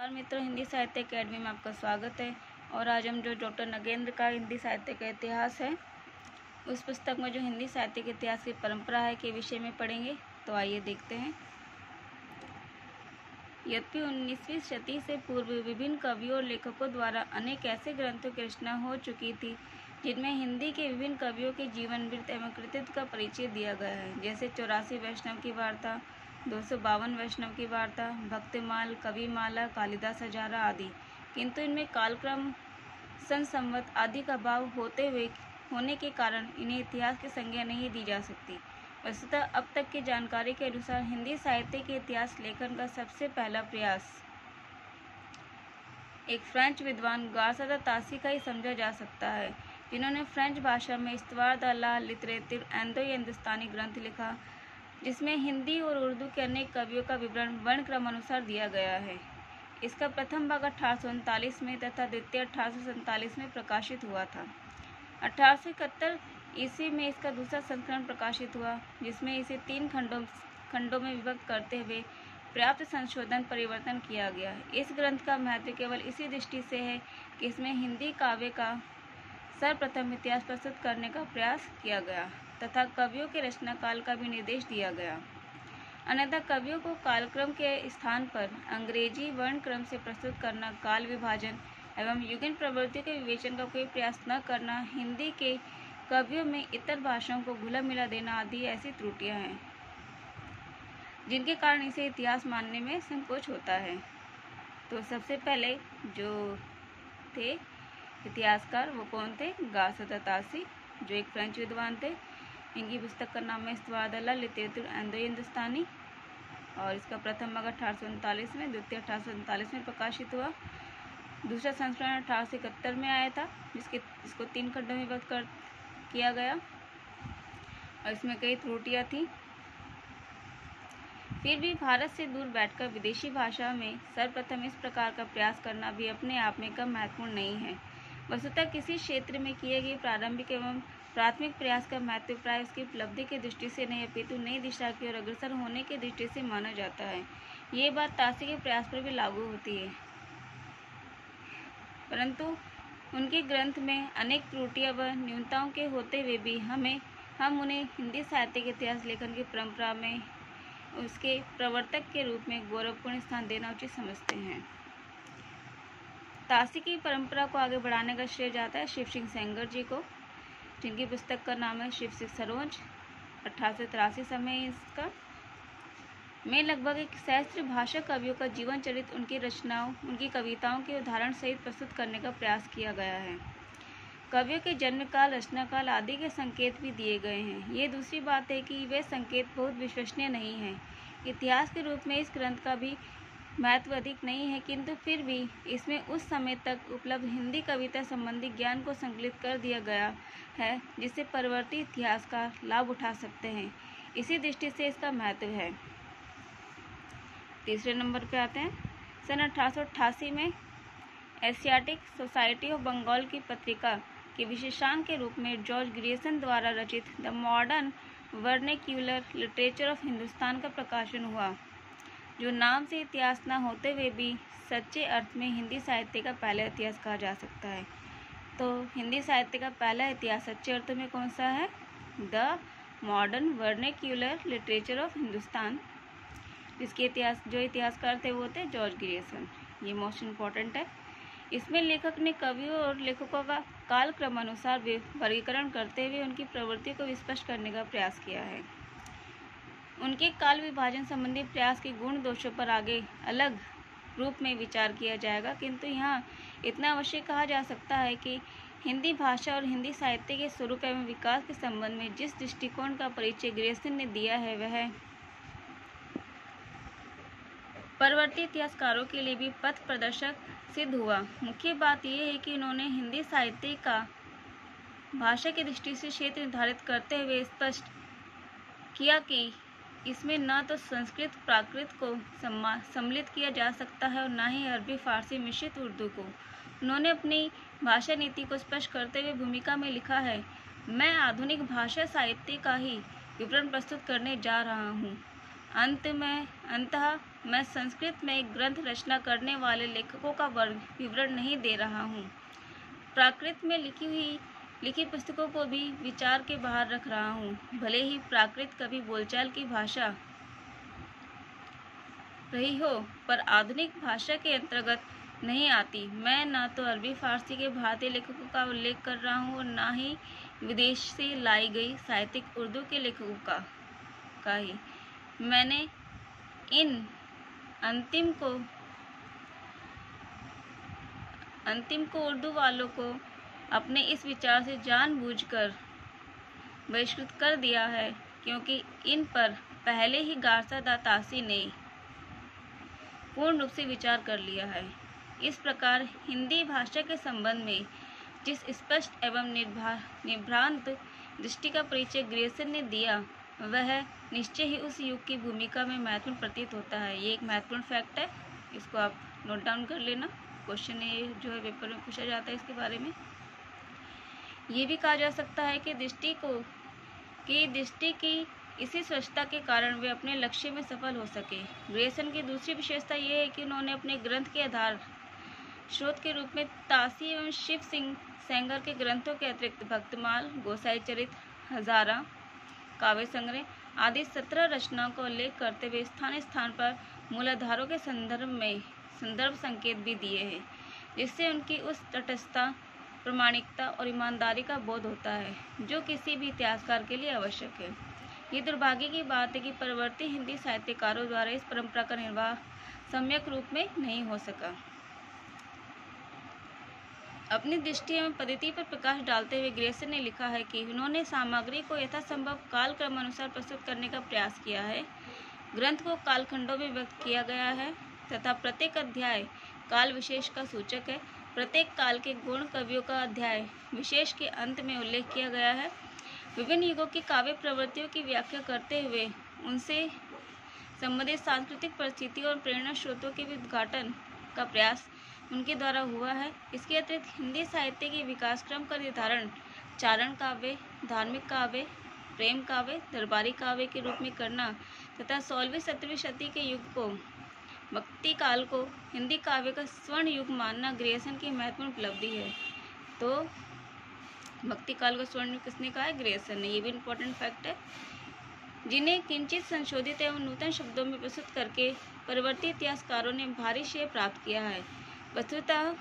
नमस्कार मित्रों, हिंदी साहित्य अकेडमी में आपका स्वागत है। और आज हम जो डॉक्टर नगेंद्र का हिंदी साहित्य का इतिहास है, उस पुस्तक में जो हिंदी साहित्य के इतिहास की परंपरा है के विषय में पढ़ेंगे। तो आइए देखते हैं। यद्यपि 19वीं शती से पूर्व विभिन्न कवियों और लेखकों द्वारा अनेक ऐसे ग्रंथों की रचना हो चुकी थी जिनमें हिंदी के विभिन्न कवियों के जीवन वृत्त एवं कृतित्व का परिचय दिया गया है, जैसे 84 वैष्णव की वार्ता, 252 वैष्णव की वार्ता, भक्तिमाल, कविमाला, कालिदास हजारा आदि। किंतु इनमें कालक्रम, सन संवत आदि का भाव होने के कारण इन्हें इतिहास की संज्ञा नहीं दी जा सकती। वस्तुतः अब तक की जानकारी के अनुसार हिंदी साहित्य के इतिहास लेखन का सबसे पहला प्रयास एक फ्रेंच विद्वान गार्सद तासी का ही समझा जा सकता है, जिन्होंने फ्रेंच भाषा में इस्तवार द ला लिटरेचर इंडो हिंदुस्तानी ग्रंथ लिखा, जिसमें हिंदी और उर्दू के अनेक कवियों का विवरण वर्ण क्रमानुसार दिया गया है। इसका प्रथम भाग 1839 में तथा द्वितीय 1847 में प्रकाशित हुआ था। 1871 ईस्वी में इसका दूसरा संस्करण प्रकाशित हुआ, जिसमें इसे 3 खंडों में विभक्त करते हुए पर्याप्त संशोधन परिवर्तन किया गया। इस ग्रंथ का महत्व केवल इसी दृष्टि से है कि इसमें हिंदी काव्य का सर्वप्रथम इतिहास प्रस्तुत करने का प्रयास किया गया तथा कवियों के रचना काल का भी निर्देश दिया गया। अन्यथा कवियों को कालक्रम के स्थान पर अंग्रेजी वर्ण क्रम से प्रस्तुत करना, काल विभाजन एवं युगन प्रवृत्ति के विवेचन का कोई प्रयास न करना, हिंदी के कवियों में इतर भाषाओं को घुला मिला देना आदि ऐसी त्रुटियां हैं जिनके कारण इसे इतिहास मानने में संकोच होता है। तो सबसे पहले जो थे इतिहासकार वो कौन थे? गार्सद तासी, जो एक फ्रेंच विद्वान थे। इनकी पुस्तक का नाम है इस्तवार द ला लिटरेचर इंडो हिंदुस्तानी और इसका प्रथम भाग 1839 में, द्वितीय 1847 में प्रकाशित हुआ। दूसरा संस्करण 1871 में आया था, इसको 3 खंडों में विभक्त किया गया और इसमें कई त्रुटियां थी। फिर भी भारत से दूर बैठकर विदेशी भाषा में सर्वप्रथम इस प्रकार का प्रयास करना भी अपने आप में कम महत्वपूर्ण नहीं है। वस्तुतः किसी क्षेत्र में किए गए प्रारंभिक एवं प्राथमिक प्रयास का महत्व प्राय उसकी उपलब्धि की दृष्टि से नहीं अपितु नई दिशा की ओर अग्रसर होने की दृष्टि से माना जाता है। ये बात तासी के प्रयास पर भी लागू होती है, परंतु उनके ग्रंथ में अनेक त्रुटियां व न्यूनताओं के होते हुए भी हम उन्हें हिंदी साहित्य के इतिहास लेखन की परंपरा में उसके प्रवर्तक के रूप में गौरवपूर्ण स्थान देना उचित समझते हैं। तासी की परंपरा को आगे बढ़ाने का श्रेय जाता है शिव सिंह सेंगर जी को, जिनकी पुस्तक का नाम है शिव सिंह सरोज। 1883 समय इसका में लगभग 1 सहस्त्र भाषा कवियों का जीवन चरित्र, उनकी रचनाओं, उनकी कविताओं के उदाहरण सहित प्रस्तुत करने का प्रयास किया गया है। कवियों के जन्मकाल, रचनाकाल आदि के संकेत भी दिए गए हैं। ये दूसरी बात है कि वे संकेत बहुत विश्वसनीय नहीं हैं। इतिहास के रूप में इस ग्रंथ का भी महत्व अधिक नहीं है, किंतु फिर भी इसमें उस समय तक उपलब्ध हिंदी कविता संबंधी ज्ञान को संकलित कर दिया गया है, जिससे परवर्ती इतिहासकार लाभ उठा सकते हैं। इसी दृष्टि से इसका महत्व है। तीसरे नंबर पे आते हैं। सन 1888 में एशियाटिक सोसाइटी ऑफ बंगाल की पत्रिका के विशेषांक के रूप में जॉर्ज ग्रियर्सन द्वारा रचित the modern vernacular literature of Hindustan का प्रकाशन हुआ, जो नाम से इतिहास न होते हुए भी सच्चे अर्थ में हिंदी साहित्य का पहला इतिहास कहा जा सकता है। तो हिंदी साहित्य का पहला इतिहास सच्चे अर्थ में कौन सा है? The modern vernacular literature of Hindustan, जिसके जो इतिहासकार थे वो थे जॉर्ज ग्रियर्सन। ये मोस्ट इम्पॉर्टेंट है। इसमें लेखक ने कवियों और लेखकों का काल क्रमानुसार वर्गीकरण करते हुए उनकी प्रवृत्ति को स्पष्ट करने का प्रयास किया है। उनके काल विभाजन संबंधी प्रयास के गुण दोषों पर आगे अलग रूप में विचार किया जाएगा, किंतु यहाँ इतना अवश्य कहा जा सकता है कि हिंदी भाषा और हिंदी साहित्य के स्वरूप एवं विकास के संबंध में जिस दृष्टिकोण का परिचय ग्रियर्सन ने दिया है वह परवर्ती इतिहासकारों के लिए भी पथ प्रदर्शक सिद्ध हुआ। मुख्य बात यह है कि उन्होंने हिंदी साहित्य का भाषा की दृष्टि से क्षेत्र निर्धारित करते हुए स्पष्ट किया कि इसमें न तो संस्कृत प्राकृत को सम्मिलित किया जा सकता है और न ही अरबी फारसी मिश्रित उर्दू को। उन्होंने अपनी भाषा नीति को स्पष्ट करते हुए भूमिका में लिखा है, मैं आधुनिक भाषा साहित्य का ही विवरण प्रस्तुत करने जा रहा हूँ। अंततः मैं संस्कृत में ग्रंथ रचना करने वाले लेखकों का विवरण नहीं दे रहा हूँ। प्राकृत में लिखी पुस्तकों को भी विचार के बाहर रख रहा हूँ। भले ही प्राकृत कभी बोलचाल की भाषा रही हो, पर आधुनिक भाषा के अंतर्गत नहीं आती। मैं न तो अरबी फारसी के भारतीय लेखकों का उल्लेख कर रहा हूँ और न ही विदेश से लाई गई साहित्यिक उर्दू के लेखकों का ही। मैंने इन अंतिम को उर्दू वालों को अपने इस विचार से जानबूझकर बहिष्कृत कर दिया है, क्योंकि इन पर पहले ही गारसा तासी ने पूर्ण रूप से विचार कर लिया है। इस प्रकार हिंदी भाषा के संबंध में जिस स्पष्ट एवं निर्भ्रांत दृष्टि का परिचय ग्रियर्सन ने दिया, वह निश्चय ही उस युग की भूमिका में महत्वपूर्ण प्रतीत होता है। ये एक महत्वपूर्ण फैक्ट है, इसको आप नोट डाउन कर लेना। क्वेश्चन ये जो है पेपर में पूछा जाता है इसके बारे में। ये भी कहा जा सकता है कि दृष्टि की इसी स्वच्छता के कारण वे अपने लक्ष्य में सफल हो सके। ग्रियर्सन की दूसरी विशेषता यह है कि उन्होंने अपने ग्रंथ के आधार स्रोत के रूप में तासी एवं शिव सिंह सेंगर के ग्रंथों के अतिरिक्त भक्तमाल, गोसाई चरित, हजारा, काव्य संग्रह आदि 17 रचनाओं का उल्लेख करते हुए स्थान स्थान पर मूलाधारों के संदर्भ संकेत भी दिए हैं, जिससे उनकी उस तटस्थता, प्रामाणिकता और ईमानदारी का बोध होता है जो किसी भी इतिहासकार के लिए आवश्यक है। ये दुर्भाग्य की बात है कि परवर्ती हिंदी साहित्यकारों द्वारा इस परंपरा का निर्वाह सम्यक रूप में नहीं हो सका। अपनी दृष्टि एवं पद्धति पर प्रकाश डालते हुए ग्रियर्सन ने लिखा है कि उन्होंने सामग्री को यथासंभव काल क्रम अनुसार प्रस्तुत करने का प्रयास किया है। ग्रंथ को कालखंडों में व्यक्त किया गया है तथा प्रत्येक अध्याय काल विशेष का सूचक है। प्रत्येक काल के गुण कवियों का अध्याय विशेष के अंत में उल्लेख किया गया है। विभिन्न युगों की काव्य प्रवृत्तियों की व्याख्या करते हुए उनसे संबंधित सांस्कृतिक परिस्थितियों और प्रेरणा स्रोतों के उद्घाटन का प्रयास उनके द्वारा हुआ है। इसके अतिरिक्त हिंदी साहित्य के विकास क्रम का निर्धारण चारण काव्य, धार्मिक काव्य, प्रेम काव्य, दरबारी काव्य के रूप में करना तथा 16वीं-17वीं शती के युग को भक्ति काल को हिंदी काव्य का स्वर्ण युग मानना ग्रियर्सन की महत्वपूर्ण उपलब्धि है। तो भक्ति काल का स्वर्ण युग किसने कहा है? ग्रियर्सन ने। ये भी इम्पोर्टेंट फैक्ट है, जिन्हें किंचित संशोधित एवं नूतन शब्दों में प्रस्तुत करके परवर्ती इतिहासकारों ने भारी श्रेय प्राप्त किया है। वस्तुतः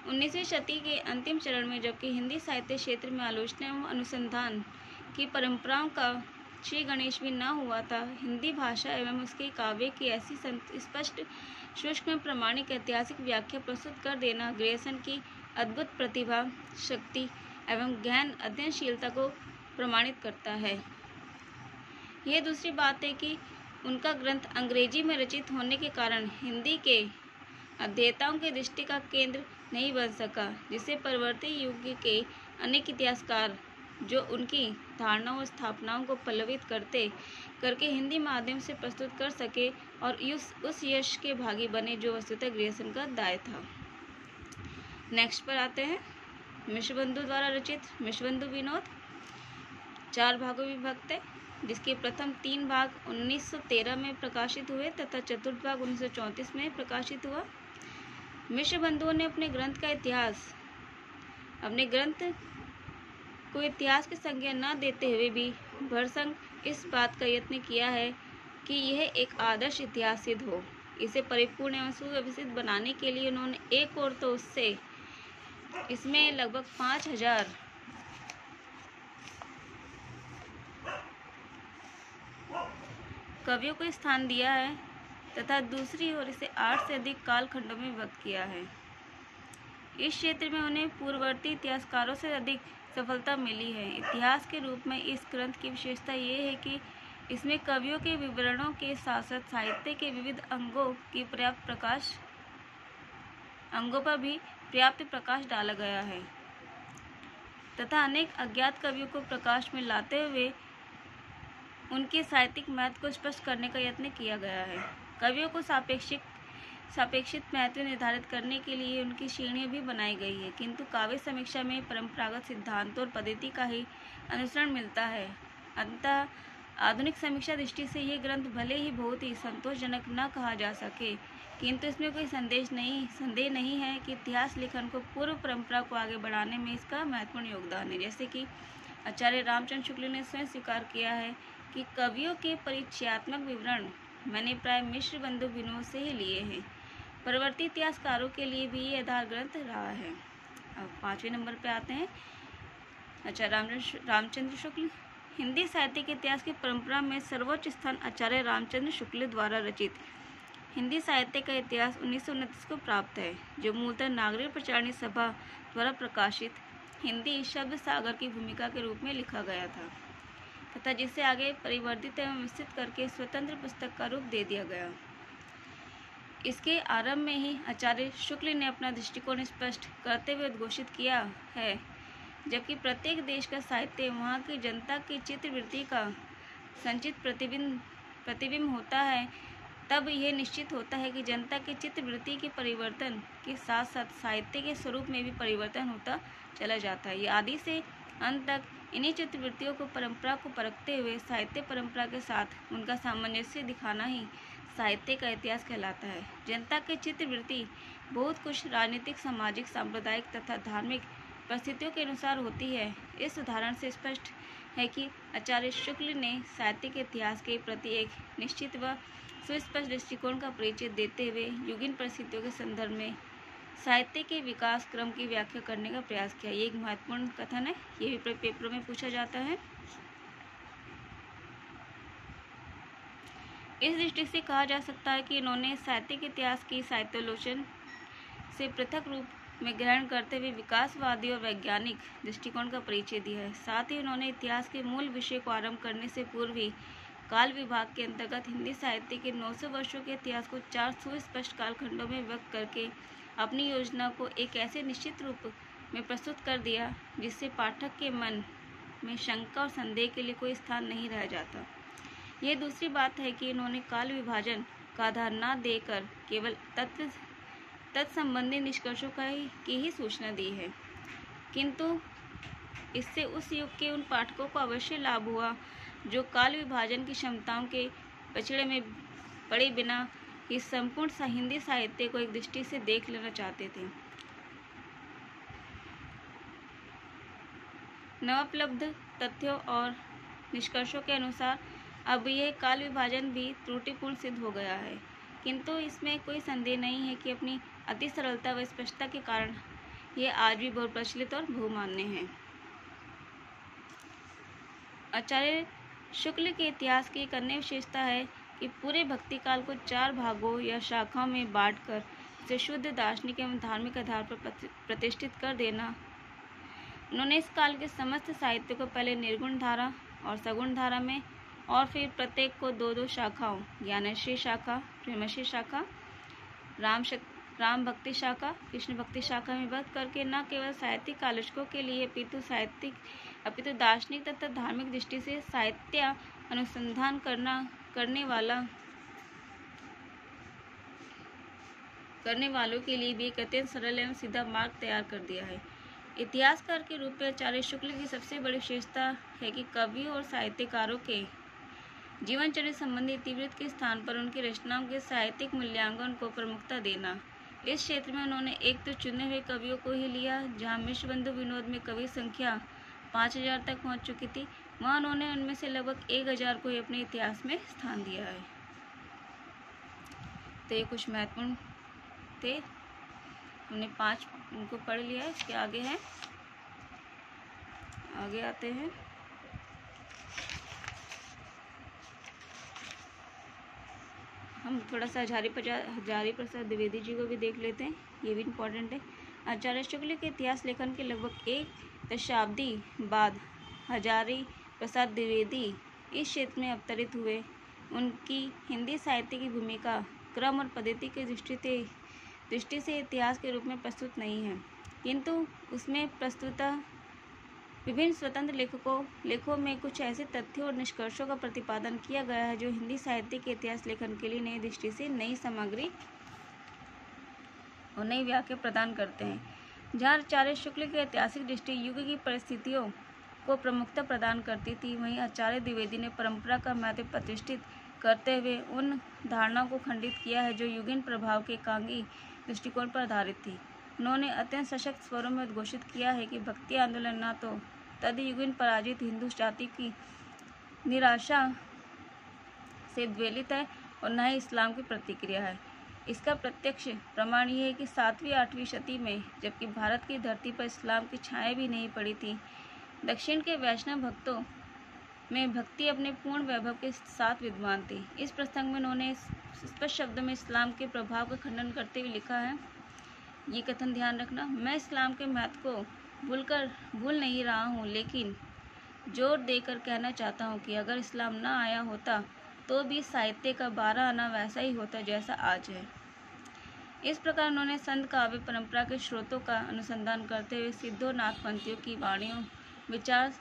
19वीं शती के अंतिम चरण में, जबकि हिंदी साहित्य क्षेत्र में आलोचना एवं अनुसंधान की परंपराओं का श्री गणेश भी न हुआ था, हिंदी भाषा एवं उसके काव्य की ऐसी स्पष्ट, शुष्क में प्रमाणिक ऐतिहासिक व्याख्या प्रस्तुत कर देना ग्रियर्सन की अद्भुत प्रतिभा, शक्ति एवं गहन अध्ययनशीलता को प्रमाणित करता है। यह दूसरी बात है कि उनका ग्रंथ अंग्रेजी में रचित होने के कारण हिंदी के अध्येताओं की दृष्टि का केंद्र नहीं बन सका, जिससे परवर्ती युग के अनेक इतिहासकार जो उनकी धारणाओं और स्थापनाओं को पल्लवित करके हिंदी माध्यम से प्रस्तुत कर सके और उस यश के भागी बने जो वस्तुतः ग्रियर्सन का दाय था। नेक्स्ट पर आते हैं। मिश्रबंधु द्वारा रचित मिश्रबंधु विनोद 4 भागों में विभक्त है, जिसके प्रथम 3 भाग 1913 में प्रकाशित हुए तथा चतुर्थ भाग 1934 में प्रकाशित हुआ। मिश्रबंधुओं ने अपने ग्रंथ को इतिहास की संज्ञा न देते हुए भी भरसक इस बात का यत्न किया है कि यह एक आदर्श इतिहास सिद्ध हो। इसे परिपूर्ण एवं सुव्यवस्थित बनाने के लिए उन्होंने एक और तो इसमें लगभग 5000 कवियों को स्थान दिया है तथा दूसरी ओर इसे 8 से अधिक कालखंडों में विभक्त किया है। इस क्षेत्र में उन्हें पूर्ववर्ती इतिहासकारों से अधिक सफलता मिली है। इतिहास के रूप में इस ग्रंथ की विशेषता ये है कि इसमें कवियों के विवरणों के साथ साथ साहित्य के विविध अंगों पर भी पर्याप्त प्रकाश डाला गया है तथा अनेक अज्ञात कवियों को प्रकाश में लाते हुए उनके साहित्यिक महत्व को स्पष्ट करने का यत्न किया गया है। कवियों को सापेक्षित महत्व निर्धारित करने के लिए उनकी श्रेणियां भी बनाई गई है, किंतु काव्य समीक्षा में परंपरागत सिद्धांतों और पद्धति का ही अनुसरण मिलता है। अतः आधुनिक समीक्षा दृष्टि से यह ग्रंथ भले ही बहुत ही संतोषजनक न कहा जा सके, किंतु इसमें कोई संदेह नहीं है कि इतिहास लेखन को पूर्व परंपरा को आगे बढ़ाने में इसका महत्वपूर्ण योगदान है। जैसे कि आचार्य रामचंद्र शुक्ल ने स्वयं स्वीकार किया है कि कवियों के परिचयात्मक विवरण मैंने प्राय मिश्र बंधु विनोद से ही लिए हैं। परवर्ती इतिहासकारों के लिए भी ये आधार ग्रंथ रहा है। अब 5वें नंबर पे आते हैं। रामचंद्र शुक्ल। हिंदी साहित्य के इतिहास की परंपरा में सर्वोच्च स्थान आचार्य रामचंद्र शुक्ल द्वारा रचित हिंदी साहित्य का इतिहास 1929 को प्राप्त है, जो मूलतः नागरिक प्रचारणी सभा द्वारा प्रकाशित हिंदी शब्द सागर की भूमिका के रूप में लिखा गया था तथा जिसे आगे परिवर्धित एवं विस्तृत करके स्वतंत्र पुस्तक का रूप दे दिया गया। इसके आरंभ में ही आचार्य शुक्ल ने अपना दृष्टिकोण स्पष्ट करते हुए उद्घोषित किया है, जबकि प्रत्येक देश का साहित्य वहाँ की जनता की चित्तवृत्ति का संचित प्रतिबिंब होता है, तब यह निश्चित होता है कि जनता की चित्तवृत्ति के परिवर्तन के साथ साथ साहित्य के स्वरूप में भी परिवर्तन होता चला जाता है। ये आदि से अंत तक इन्हीं चित्तवृत्तियों को परंपरा को परखते हुए साहित्य परंपरा के साथ उनका सामंजस्य दिखाना ही साहित्य का इतिहास कहलाता है। जनता की चित्तवृत्ति बहुत कुछ राजनीतिक, सामाजिक, सांप्रदायिक तथा धार्मिक परिस्थितियों के अनुसार होती है। इस उदाहरण से स्पष्ट है कि आचार्य शुक्ल ने साहित्य के इतिहास के प्रति एक निश्चित व सुस्पष्ट दृष्टिकोण का परिचय देते हुए युगीन परिस्थितियों के संदर्भ में साहित्य के विकास क्रम की व्याख्या करने का प्रयास किया। ये एक महत्वपूर्ण कथन है, ये भी पेपरों में पूछा जाता है। इस दृष्टि से कहा जा सकता है कि इन्होंने साहित्य के इतिहास की साहित्यालोचना से पृथक रूप में ग्रहण करते हुए विकासवादी और वैज्ञानिक दृष्टिकोण का परिचय दिया है। साथ ही उन्होंने इतिहास के मूल विषय को आरंभ करने से पूर्व ही काल विभाग के अंतर्गत हिंदी साहित्य के 900 वर्षों के इतिहास को 4 सुस्पष्ट कालखंडों में व्यक्त करके अपनी योजना को एक ऐसे निश्चित रूप में प्रस्तुत कर दिया जिससे पाठक के मन में शंका और संदेह के लिए कोई स्थान नहीं रह जाता। यह दूसरी बात है कि इन्होंने काल विभाजन का आधार न देकर केवल तत्संबंधी निष्कर्षों की ही सूचना दी है, किंतु इससे उस युग के उन पाठकों को अवश्य लाभ हुआ जो काल विभाजन की क्षमताओं के पछड़े में पड़े बिना ही संपूर्ण हिंदी साहित्य को एक दृष्टि से देख लेना चाहते थे। नवोपलब्ध तथ्यों और निष्कर्षों के अनुसार अब यह काल विभाजन भी त्रुटिपूर्ण सिद्ध हो गया है, किंतु इसमें कोई संदेह नहीं है कि अपनी अति सरलता व स्पष्टता के कारण यह आज भी बहुत प्रचलित और बहुमान्य है। आचार्य शुक्ल के इतिहास की एक अन्य विशेषता है कि पूरे भक्ति काल को 4 भागों या शाखाओं में बांटकर इसे शुद्ध दार्शनिक एवं धार्मिक आधार पर प्रतिष्ठित कर देना। उन्होंने इस काल के समस्त साहित्य को पहले निर्गुण धारा और सगुण धारा में और फिर प्रत्येक को 2-2 शाखाओं ज्ञानश्री शाखा, प्रेमश्री शाखा, राम भक्ति शाखा, कृष्ण भक्ति शाखा में विभक्त करके न केवल साहित्यिक आलोचकों के लिए अपितु दार्शनिक तथा धार्मिक दृष्टि से साहित्य अनुसंधान करने वालों के लिए भी एक अत्यंत सरल एवं सीधा मार्ग तैयार कर दिया है। इतिहासकार के रूप में आचार्य शुक्ल की सबसे बड़ी विशेषता है कि कवियों और साहित्यकारों के जीवन चरित्र संबंधी इतिवृत्त के स्थान पर उनकी रचनाओं के साहित्यिक मूल्यांकन को प्रमुखता देना। इस क्षेत्र में उन्होंने एक तो चुने हुए कवियों को ही लिया, जहाँ मिश्र बंधु विनोद में कवि संख्या 5000 तक पहुंच चुकी थी, वहाँ उन्होंने उनमें से लगभग 1000 को ही अपने इतिहास में स्थान दिया है। तो ये कुछ महत्वपूर्ण थे, हमने 5 उनको पढ़ लिया है। इसके आगे है, आगे आते हैं। हम थोड़ा सा हजारी प्रसाद द्विवेदी जी को भी देख लेते हैं, ये भी इम्पोर्टेंट है। आचार्य शुक्ल के इतिहास लेखन के लगभग 1 दशाब्दी बाद हजारी प्रसाद द्विवेदी इस क्षेत्र में अवतरित हुए। उनकी हिंदी साहित्य की भूमिका क्रम और पद्धति की दृष्टि से इतिहास के रूप में प्रस्तुत नहीं है, किंतु उसमें प्रस्तुतः विभिन्न स्वतंत्र लेखों में कुछ ऐसे तथ्यों और निष्कर्षों का प्रतिपादन किया गया है जो हिंदी साहित्य के इतिहास लेखन के लिए नई दृष्टि से नई सामग्री और नई व्याख्या प्रदान करते हैं। जहाँ आचार्य शुक्ल की ऐतिहासिक दृष्टि युग की परिस्थितियों को प्रमुखता प्रदान करती थी। वहीं आचार्य द्विवेदी ने परंपरा का महत्व प्रतिष्ठित करते हुए उन धारणाओं को खंडित किया है जो युगीन प्रभाव के एकांगी दृष्टिकोण पर आधारित थी। उन्होंने अत्यंत सशक्त स्वरों में उद्घोषित किया है कि भक्ति आंदोलन न तो तदयुगीन पराजित हिंदू जाति की निराशा से द्वेलित है और न ही इस्लाम की प्रतिक्रिया है। इसका प्रत्यक्ष प्रमाण यह है कि 7वीं-8वीं शती में, जबकि भारत की धरती पर इस्लाम की छाया भी नहीं पड़ी थी, दक्षिण के वैष्णव भक्तों में भक्ति अपने पूर्ण वैभव के साथ विद्यमान थी। इस प्रसंग में उन्होंने स्पष्ट शब्दों में इस्लाम के प्रभाव का खंडन करते हुए लिखा है, ये कथन ध्यान रखना, मैं इस्लाम के महत्व को भूल नहीं रहा हूँ, लेकिन जोर देकर कहना चाहता हूँ कि अगर इस्लाम न आया होता तो भी साहित्य का 12 आना वैसा ही होता जैसा आज है। इस प्रकार उन्होंने संत काव्य परंपरा के स्रोतों का अनुसंधान करते हुए सिद्धों नाथपंथियों की वाणियों, विचार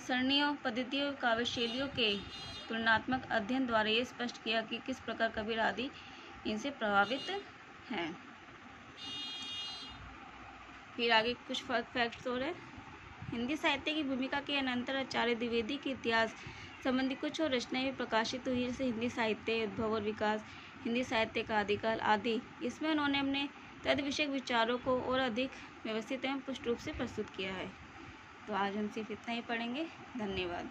सरणियों, पद्धतियों, काव्य शैलियों के तुलनात्मक अध्ययन द्वारा ये स्पष्ट किया कि किस प्रकार कबीर आदि इनसे प्रभावित हैं। फिर आगे कुछ फैक्ट्स और है। हिंदी साहित्य की भूमिका के अनंतर आचार्य द्विवेदी के इतिहास संबंधी कुछ और रचनाएं भी प्रकाशित हुई, जैसे हिंदी साहित्य उद्भव और विकास, हिंदी साहित्य का आदिकाल आदि। इसमें उन्होंने अपने तद विषयक विचारों को और अधिक व्यवस्थित एवं पुष्ट रूप से प्रस्तुत किया है। तो आज हम सिर्फ इतना ही पढ़ेंगे। धन्यवाद।